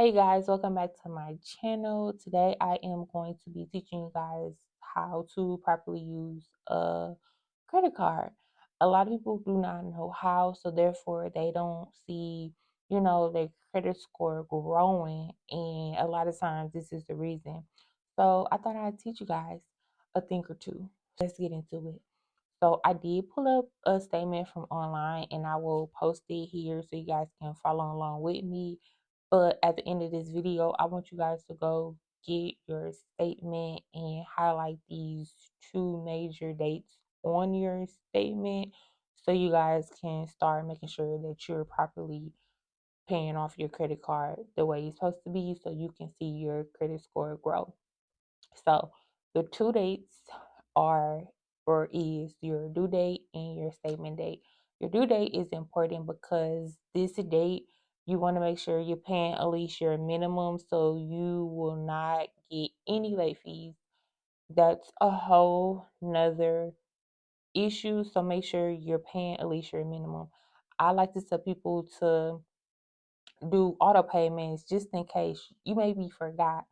Hey guys, welcome back to my channel. Today I am going to be teaching you guys how to properly use a credit card. A lot of people do not know how, so therefore they don't see, their credit score growing, and a lot of times this is the reason. So I thought I'd teach you guys a thing or two. Let's get into it. So I did pull up a statement from online and I will post it here so you guys can follow along with me. But at the end of this video, I want you guys to go get your statement and highlight these two major dates on your statement so you guys can start making sure that you're properly paying off your credit card the way it's supposed to be so you can see your credit score grow. So the two dates are or is your due date and your statement date. Your due date is important because this date you want to make sure you're paying at least your minimum so you will not get any late fees. That's a whole nother issue. So make sure you're paying at least your minimum. I like to tell people to do auto payments just in case you maybe forgot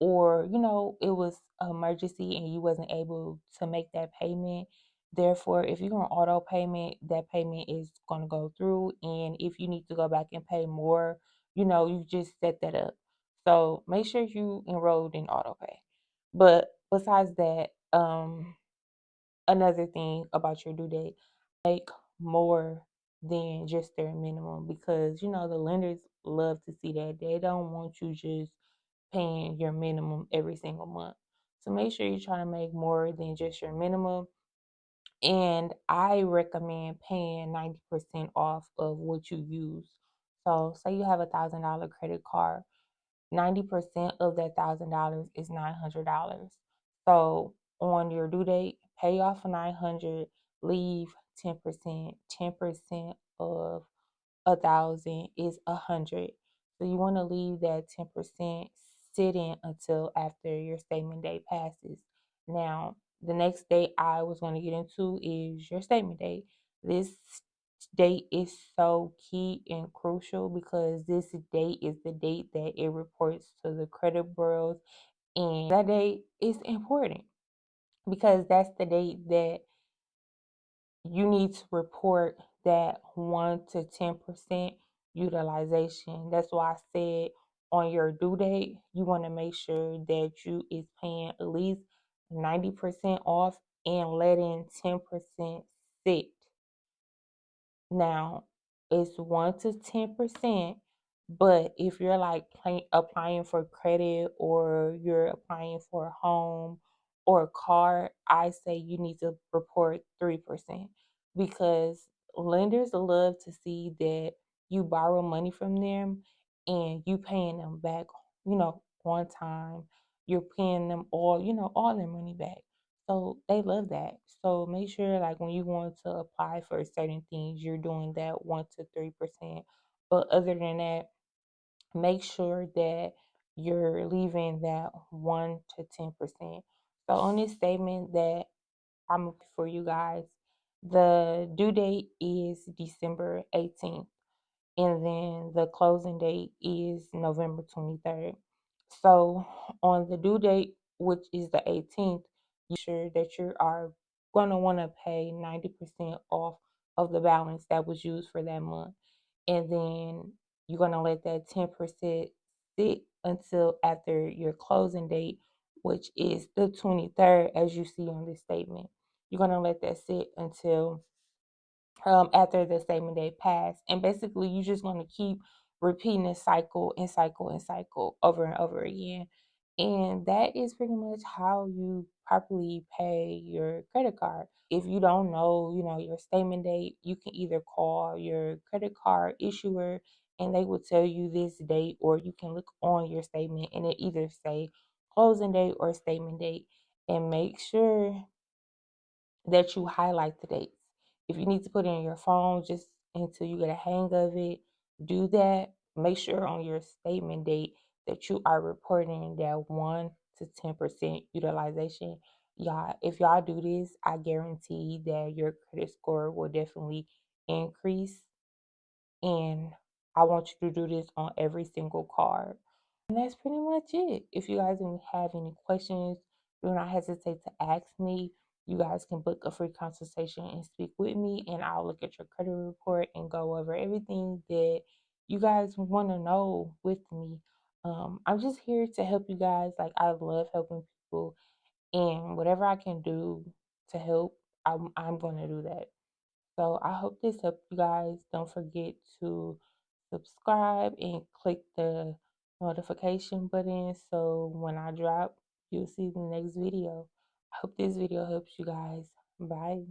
or it was an emergency and you wasn't able to make that payment. Therefore, if you're on auto payment, that payment is going to go through, and if you need to go back and pay more, you just set that up. So make sure you enrolled in auto pay. But besides that, another thing about your due date, make more than just their minimum, because the lenders love to see that. They don't want you just paying your minimum every single month. So make sure you try to make more than just your minimum. And I recommend paying 90% off of what you use. So say you have $1,000 credit card, 90% of that $1,000 is $900. So on your due date, pay off 900, leave 10%. 10% of 1,000 is 100. So you want to leave that 10% sitting until after your statement date passes. Now, the next date I was going to get into is your statement date. This date is so key and crucial because this date is the date that it reports to the credit bureaus, and that date is important because that's the date that you need to report that 1 to 10% utilization. That's why I said on your due date, you want to make sure that you is paying at least 90% off and letting 10% sit. Now, it's 1 to 10%, but if you're like applying for credit or you're applying for a home or a car, I say you need to report 3% because lenders love to see that you borrow money from them and you paying them back, on time. You're paying them all their money back. So they love that. So make sure like when you want to apply for certain things, you're doing that 1 to 3%. But other than that, make sure that you're leaving that 1 to 10%. So on this statement that I'm for you guys, the due date is December 18th, and then the closing date is November 23rd. So on the due date, which is the 18th, you sure that you are going to want to pay 90% off of the balance that was used for that month. And then you're going to let that 10% sit until after your closing date, which is the 23rd, as you see on this statement. You're going to let that sit until after the statement day pass. And basically, you're just going to keep repeating this cycle and cycle and cycle over and over again. And that is pretty much how you properly pay your credit card. If you don't know, your statement date, you can either call your credit card issuer and they will tell you this date, or you can look on your statement and it either say closing date or statement date. And make sure that you highlight the dates. If you need to put it in your phone just until you get a hang of it, do that. Make sure on your statement date that you are reporting that 1 to 10% utilization. Y'all, if y'all do this, I guarantee that your credit score will definitely increase. And I want you to do this on every single card. And that's pretty much it. If you guys have any questions, do not hesitate to ask me. You guys can book a free consultation and speak with me, and I'll look at your credit report and go over everything that you guys want to know with me. I'm just here to help you guys. Like, I love helping people, and whatever I can do to help, I'm going to do that. So I hope this helped you guys. Don't forget to subscribe and click the notification button so when I drop, you'll see the next video. I hope this video helps you guys. Bye.